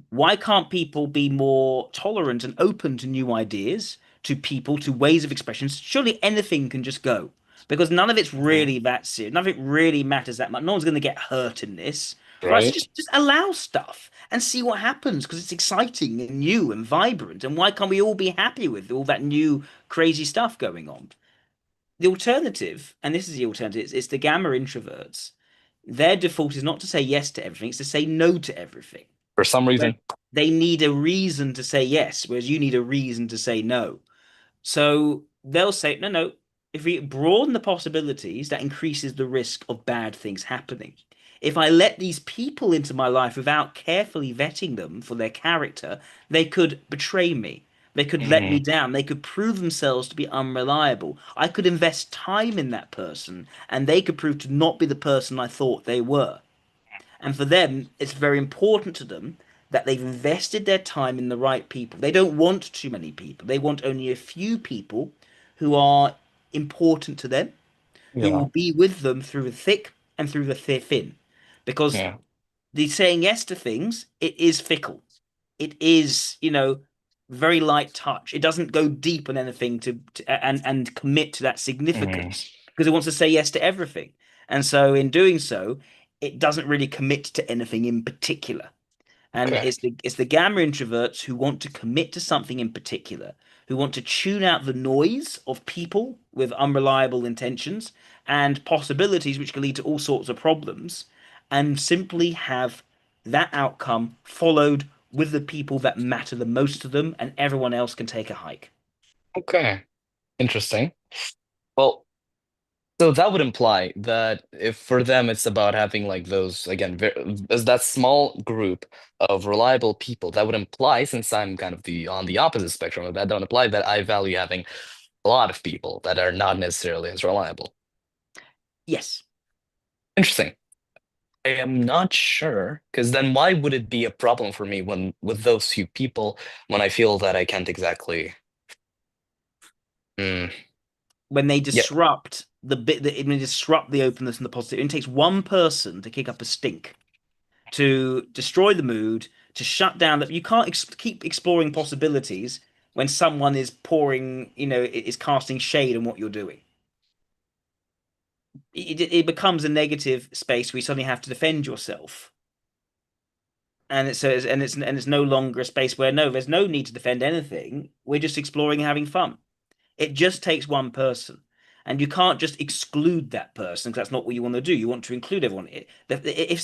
why can't people be more tolerant and open to new ideas, to people, to ways of expressions? Surely anything can just go because none of it's Mhm. really that serious. None of it really matters that much. No one's going to get hurt in this. Right? So Right? just allow stuff and see what happens because it's exciting and new and vibrant. And why can't we all be happy with all that new crazy stuff going on? The alternative, and this is the alternative, it's the gamma introverts. Their default is not to say yes to everything, it's to say no to everything. For some Where reason. they need a reason to say yes, whereas you need a reason to say no. So they'll say, no, no. if we broaden the possibilities, that increases the risk of bad things happening. If I let these people into my life without carefully vetting them for their character, they could betray me. They could let me Hmm. down. They could prove themselves to be unreliable. I could invest time in that person, and they could prove to not be the person I thought they were. And for them, it's very important to them that they've invested their time in the right people. They don't want too many people. They want only a few people who are important to them, who will Yeah. be with them through the thick and through the thin. Because Yeah. the saying yes to things, it is fickle. It is, very light touch. It doesn't go deep on anything and commit to that Hmm. significance because it wants to say yes to everything. And so in doing so, it doesn't really commit to anything in particular. And Okay. it's the gamma introverts who want to commit to something in particular, who want to tune out the noise of people with unreliable intentions and possibilities which can lead to all sorts of problems, and simply have that outcome followed with the people that matter the most to them, and everyone else can take a hike. Okay. Interesting. Well, so that would imply that if for them it's about having like those again as that small group of reliable people, that would imply, since I'm kind of the on the opposite spectrum of that, that would imply that I value having a lot of people that are not necessarily as reliable. Yes. Interesting. I am not sure, because then why would it be a problem for me when with those few people when I feel that I can't exactly. Mm, When they yeah. disrupt the bit that it may disrupt the openness and the positive, it takes one person to kick up a stink to destroy the mood, to shut down that you can't keep exploring possibilities when someone is pouring, is casting shade on what you're doing. It becomes a negative space where you suddenly have to defend yourself. And it's no longer a space where no, there's no need to defend anything. We're just exploring and having fun. It just takes one person. And you can't just exclude that person because that's not what you want to do. You want to include everyone. If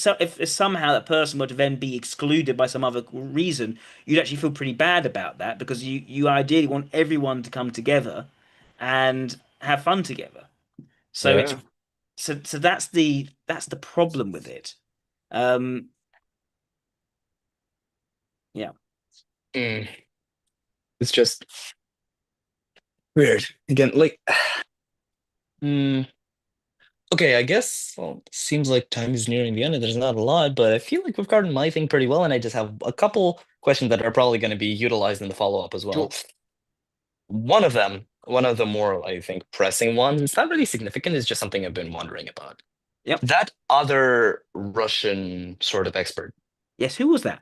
somehow that person were to then be excluded by some other reason, you'd actually feel pretty bad about that because you ideally want everyone to come together and have fun together. So it's Yeah. so that's the problem with it. Um, yeah. Mm, it's just weird. Again, like, mm, okay, I guess, well, seems like time is nearing the end and there's not a lot, but I feel like we've covered my thing pretty well, and I just have a couple questions that are probably going to be utilized in the follow-up as well. Sure. One of the more, I think, pressing ones, it's not really significant, it's just something I've been wondering about. Yep. That other Russian sort of expert. Yes. Who was that?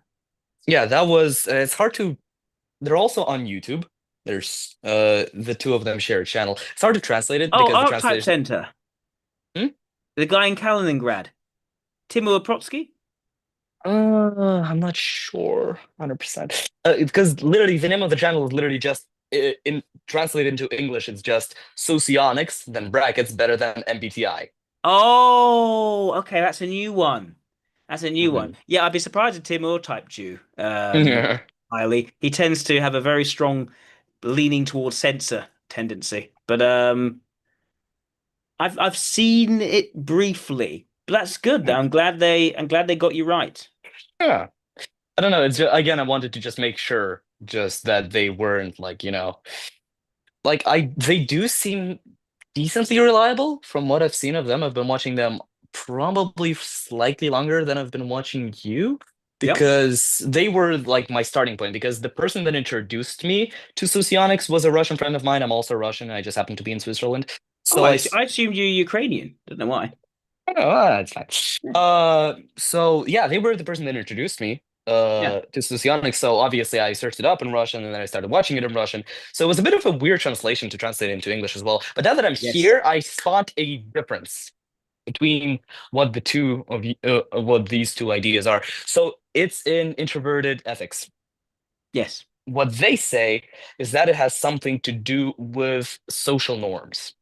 Yeah, that was, it's hard to, they're also on YouTube. There's the two of them share a channel. It's hard to translate it Oh, because the Archetype translation. Center. Hmm? The guy in Kaliningrad. Timur Protsky? I'm not sure, 100%. Because literally the name of the channel is literally just in translated into English, it's just socionics, then brackets better than MBTI. Oh, okay, that's a new one. That's a new one. Mhm. Yeah, I'd be surprised if Timur typed you Yeah. highly. He tends to have a very strong leaning towards censor tendency. But I've seen it briefly. But that's good. I'm glad they got you right. Yeah. I don't know. It's just, again, I wanted to just make sure just that they weren't like, like they do seem decently reliable from what I've seen of them. I've been watching them probably slightly longer than I've been watching you Yep. because they were like my starting point because the person that introduced me to Socionics was a Russian friend of mine. I'm also Russian. I just happen to be in Switzerland. Oh, So I, I assumed you're Ukrainian. Don't know why. oh, that's fine. So yeah, they were the person that introduced me Yeah. to Socionics. So obviously I searched it up in Russian and then I started watching it in Russian. So it was a bit of a weird translation to translate into English as well. But now that I'm Yes. here, I spot a difference between what these two ideas are. So it's in introverted ethics. Yes. What they say is that it has something to do with social norms.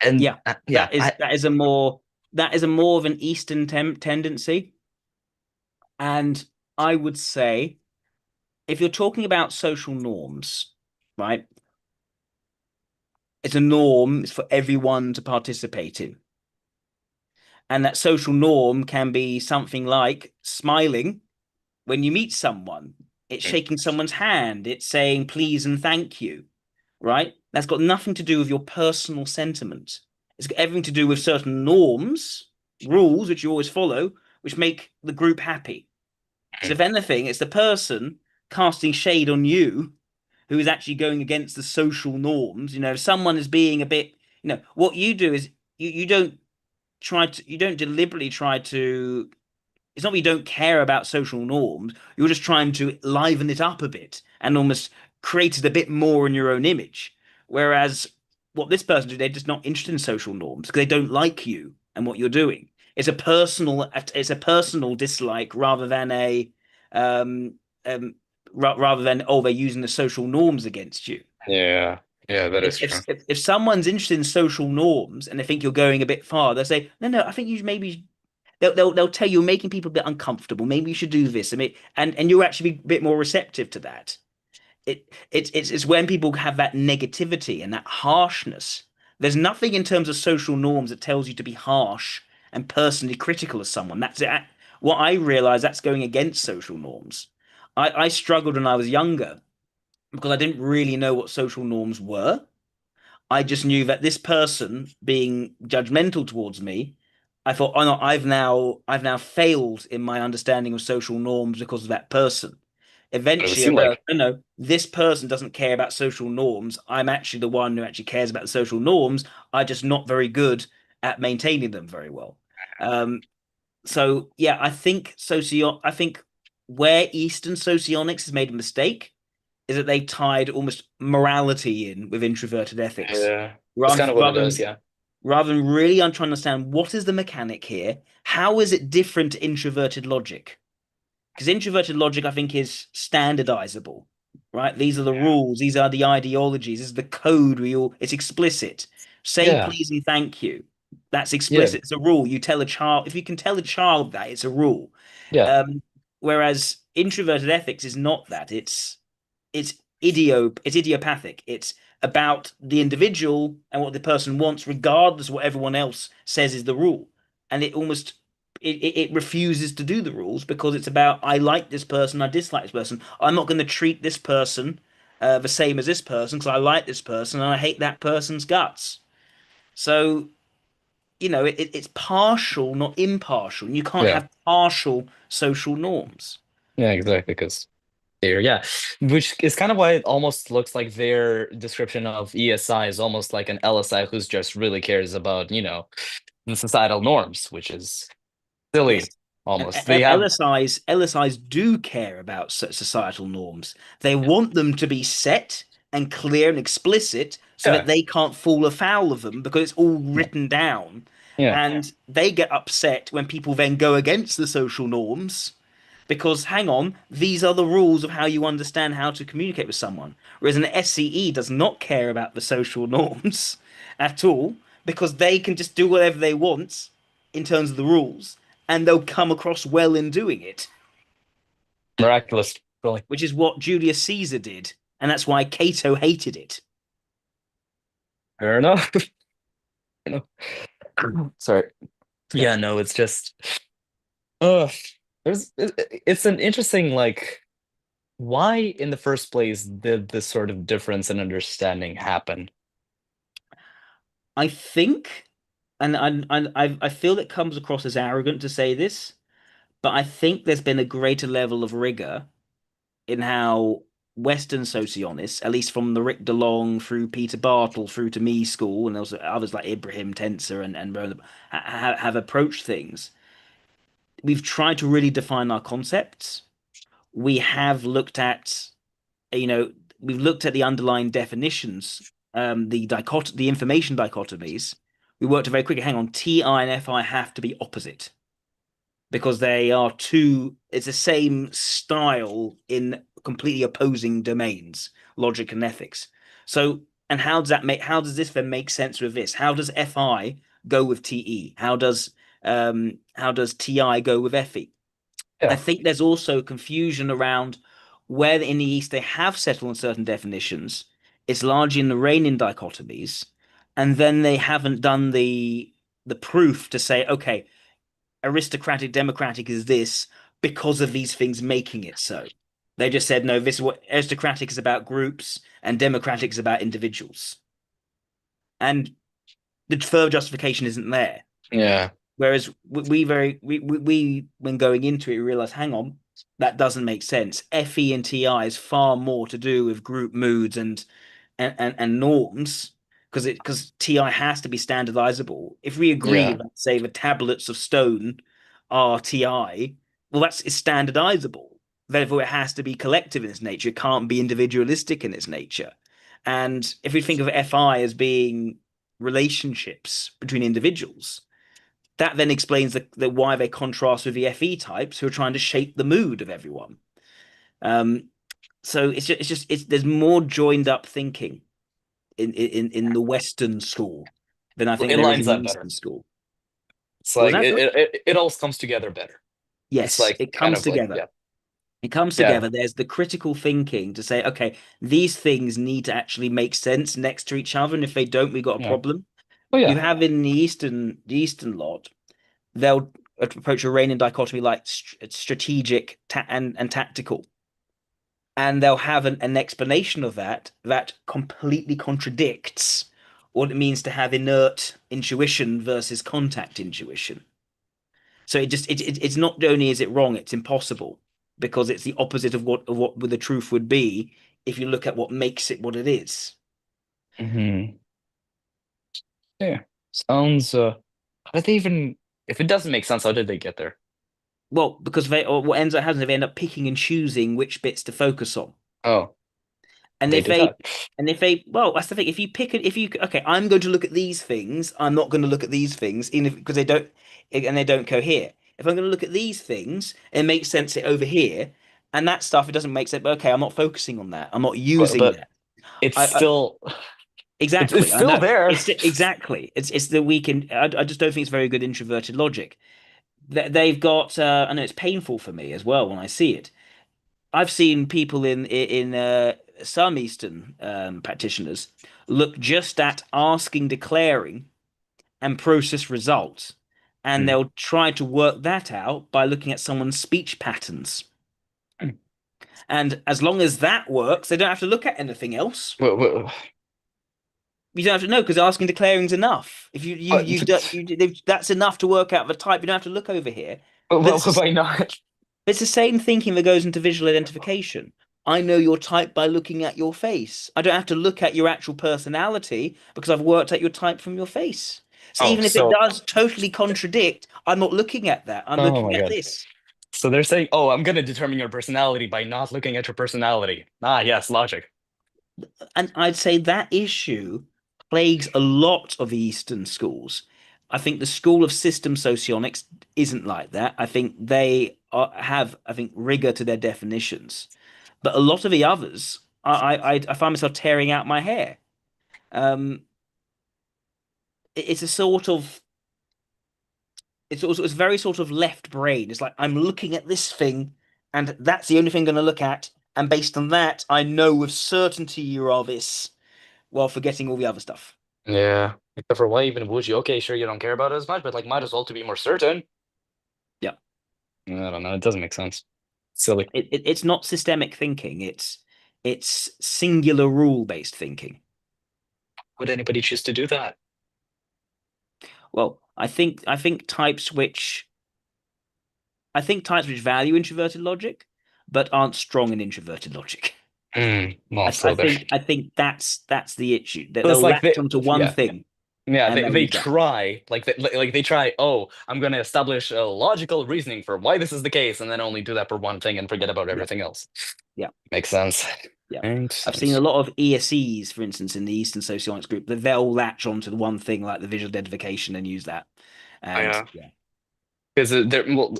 And Yeah. yeah, That is that is a more that is a more of an Eastern tendency. And I would say if you're talking about social norms, right? it's a norm, it's for everyone to participate in. And that social norm can be something like smiling when you meet someone, it's Mm. shaking someone's hand, it's saying please and thank you, right? That's got nothing to do with your personal sentiment. It's got everything to do with certain norms, rules, which you always follow, which make the group happy. So Mm. if anything, it's the person casting shade on you who is actually going against the social norms. If someone is being a bit, what you do is you don't you don't deliberately try to, it's not that you don't care about social norms, you're just trying to liven it up a bit and almost create it a bit more in your own image. Whereas what this person do, they're just not interested in social norms because they don't like you and what you're doing. It's a personal dislike rather than a um um rather than, oh, they're using the social norms against you. Yeah, yeah, that If, is true. if if if someone's interested in social norms and they think you're going a bit far, they'll say, no, I think you maybe, they'll tell you, you're making people a bit uncomfortable. Maybe you should do this. I mean, and you'll actually be a bit more receptive to that. It's when people have that negativity and that harshness. There's nothing in terms of social norms that tells you to be harsh and personally critical of someone. That's it. What I realize, that's going against social norms. I struggled when I was younger because I didn't really know what social norms were. I just knew that this person being judgmental towards me, I thought, oh no, I've now failed in my understanding of social norms because of that person. What does it Eventually, I seem realized, like? no, no, this person doesn't care about social norms. I'm actually the one who actually cares about the social norms. I'm just not very good at maintaining them very well. Um, so yeah, I think where Eastern socionics has made a mistake is that they tied almost morality in with introverted ethics Yeah, that's rather kind of what it rather does. than Yeah, rather than really I'm trying to understand what is the mechanic here? How is it different to introverted logic? Because introverted logic, I think, is standardizable, right? These are the rules, these are the ideologies, this is the code it's explicit. Say yeah, please and thank you. That's yeah, explicit. It's a rule. You tell a child, if you can tell a child that, it's a rule. yeah. Um, Whereas introverted ethics is not that. It's idiopathic. It's about the individual and what the person wants, regardless of what everyone else says is the rule. And it refuses to do the rules because it's about, I like this person, I dislike this person. I'm not going to treat this person the same as this person because I like this person and I hate that person's guts. So, it's partial, not impartial. And you can't Yeah, have partial social norms. yeah, exactly. Because there, yeah, which is kind of why it almost looks like their description of ESI is almost like an LSI who's just really cares about, the societal norms, which is Yes. silly And almost. They have, LSIs do care about societal norms. They want them to be set and clear and explicit so that yeah, they can't fall afoul of them because it's all yeah, written down. yeah, And they get upset when people then go against the social norms because, hang on, these are the rules of how you understand how to communicate with someone. Whereas an SCE does not care about the social norms at all because they can just do whatever they want in terms of the rules and they'll come across well in doing it, miraculous, really. which is what Julius Caesar did. And that's why Cato hated it. Fair enough. You Sorry. Yeah. Yeah, no, it's just, uh, it's an interesting like why in the first place did this sort of difference in understanding happen? I think, and I feel it comes across as arrogant to say this, but I think there's been a greater level of rigor in how Western socionists, at least from the Rick DeLong through Peter Bartle through to me school, and also others like Ibrahim Tensor and have approached things. We've tried to really define our concepts. We have looked at, you know, we've looked at the underlying definitions, the information dichotomies. We worked very quickly. Hang on, TI and FI have to be opposite because they are two, it's the same style in completely opposing domains, logic and ethics. So, and how does this then make sense with this? How does FI go with TE? How does TI go with FE? I Yeah. think there's also confusion around where in the East they have settled on certain definitions. It's largely in the reigning dichotomies, and then they haven't done the proof to say, okay, aristocratic democratic is this because of these things making it so. They just said, no, this is what aristocratic is about groups and democratic is about individuals. And the further justification isn't there. Yeah. Whereas we when going into it, we realize, hang on, that doesn't make sense. FE and TI is far more to do with group moods and norms because TI has to be standardizable. If we agree Yeah. that, say, the tablets of stone are TI, well, that's it's standardizable. Therefore, it has to be collective in its nature. It can't be individualistic in its nature. And if we think of FI as being relationships between individuals, that then explains why they contrast with the FE types who are trying to shape the mood of everyone. Um, so it's there's more joined up thinking in the Western school than I think It there is lines in the up better. Eastern school. It's What was like that? Sorry? it all comes together better. It's Yes, like it kind comes of like, together. yeah. It comes Yeah. together. There's the critical thinking to say, okay, these things need to actually make sense next to each other, and if they don't, we got a Yeah. problem. Oh You yeah. have in the Eastern lot, they'll approach a Iranian dichotomy like strategic and tactical, and they'll have an explanation of that completely contradicts what it means to have inert intuition versus contact intuition. So it's not only is it wrong, it's impossible because it's the opposite of what the truth would be if you look at what makes it what it is. Hmm. Yeah. Sounds how did they even if it doesn't make sense, how did they get there? Well, because they or what ends up happening, they end up picking and choosing which bits to focus on. Oh, And they if did they that. well, that's the thing. If you pick it, if you okay, I'm going to look at these things. I'm not going to look at these things, even if because they don't cohere. If I'm going to look at these things, it makes sense it over here, and that stuff it doesn't make sense. But okay, I'm not focusing on that. I'm not using But that. it's I still it's exactly. I still know there. it's exactly. It's the weak. I just don't think it's very good introverted logic. They've got. I know it's painful for me as well when I see it. I've seen people in some Eastern practitioners look just at asking, declaring, and process results, and Hmm. they'll try to work that out by looking at someone's speech patterns. And as long as that works, they don't have to look at anything else. Well, You don't have to know because asking, declaring is enough. If that's enough to work out the type. You don't have to look over here. But it's why not? It's the same thinking that goes into visual identification. I know your type by looking at your face. I don't have to look at your actual personality because I've worked out your type from your face. So Oh, even if it so does totally contradict, I'm not looking at that. I'm oh looking my at God. this. So they're saying, "Oh, I'm gonna determine your personality by not looking at your personality." Ah, yes, logic. And I'd say that issue plagues a lot of Eastern schools. I think the school of system socionics isn't like that. I think have, I think, rigor to their definitions. But a lot of the others, I find myself tearing out my hair. Um, it's a sort of it's very sort of left brain. It's like I'm looking at this thing, and that's the only thing I'm going to look at, and based on that, I know with certainty you are this, while forgetting all the other stuff. Yeah. Except for why even would you? Okay, sure, you don't care about it as much, but like, might as well to be more certain. Yeah, I don't know. It doesn't make sense. Silly. it's not systemic thinking. It's singular rule based thinking. Would anybody choose to do that? Well, I think types which value introverted logic, but aren't strong in introverted logic. Well, so there. I think that's the issue that So it's they'll like latch onto one yeah, thing yeah. and They they'll they use that. try like they try. Oh, I'm gonna establish a logical reasoning for why this is the case, and then only do that for one thing and forget about Yeah, everything else. yeah, Makes sense. yeah. Makes I've seen a sense. lot of ESEs, for instance, in the Eastern Socionics group, that they'll latch onto the one thing like the visual identification and use that. Oh, And yeah. yeah, Because they're well,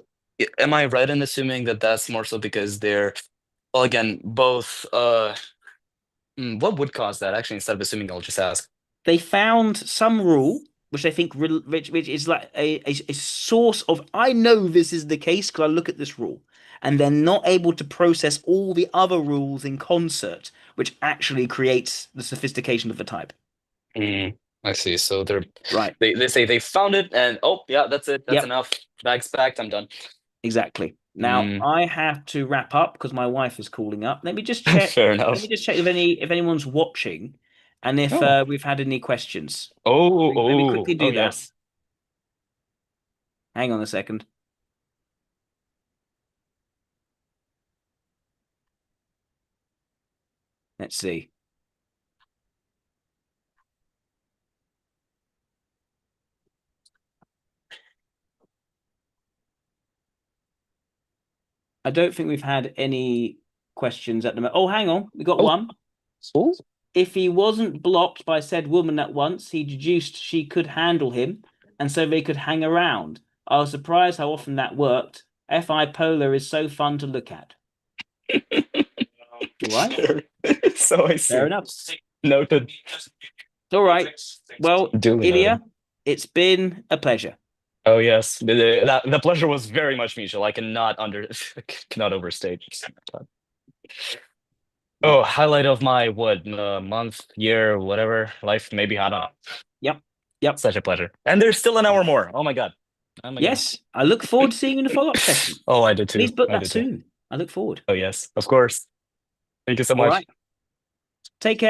am I right in assuming that that's more so because they're well again both what would cause that actually instead of assuming I'll just ask. they found some rule which I think which is like a source of I know this is the case because I look at this rule, and they're not able to process all the other rules in concert, which actually creates the sophistication of the type. Hmm. I see. So Right. they say they found it, and oh yeah, that's it. That's Yep. enough. Bags packed. I'm done. Exactly. Now Mm, I have to wrap up because my wife is calling up. Let me just check. fair Let me enough. just check if anyone's watching, and if Oh. we've had any questions. Let me quickly Oh do that. yes. Hang on a second. Let's see. I don't think we've had any questions at the moment. Oh, hang on. We got Oh, one. oh. If he wasn't blocked by said woman at once, he deduced she could handle him, and so they could hang around. I was surprised how often that worked. FI Polar is so fun to look at. All right. Fair. So I Fair see. enough. Noted. All right. Well, Duly Ilya, noted. it's been a pleasure. Oh yes, the pleasure was very much mutual. I cannot cannot overstate. Yeah. Oh, highlight of my what month, year, whatever, life, maybe. I don't know. Yep. Yep. Such a pleasure. And there's still an hour more. Oh my God. Oh my God. Yes. I look forward to seeing you in the follow-up session. Oh, I did too. Please book I that did too. soon. I look forward. Oh yes, of course. Thank you so All much. right. Take care.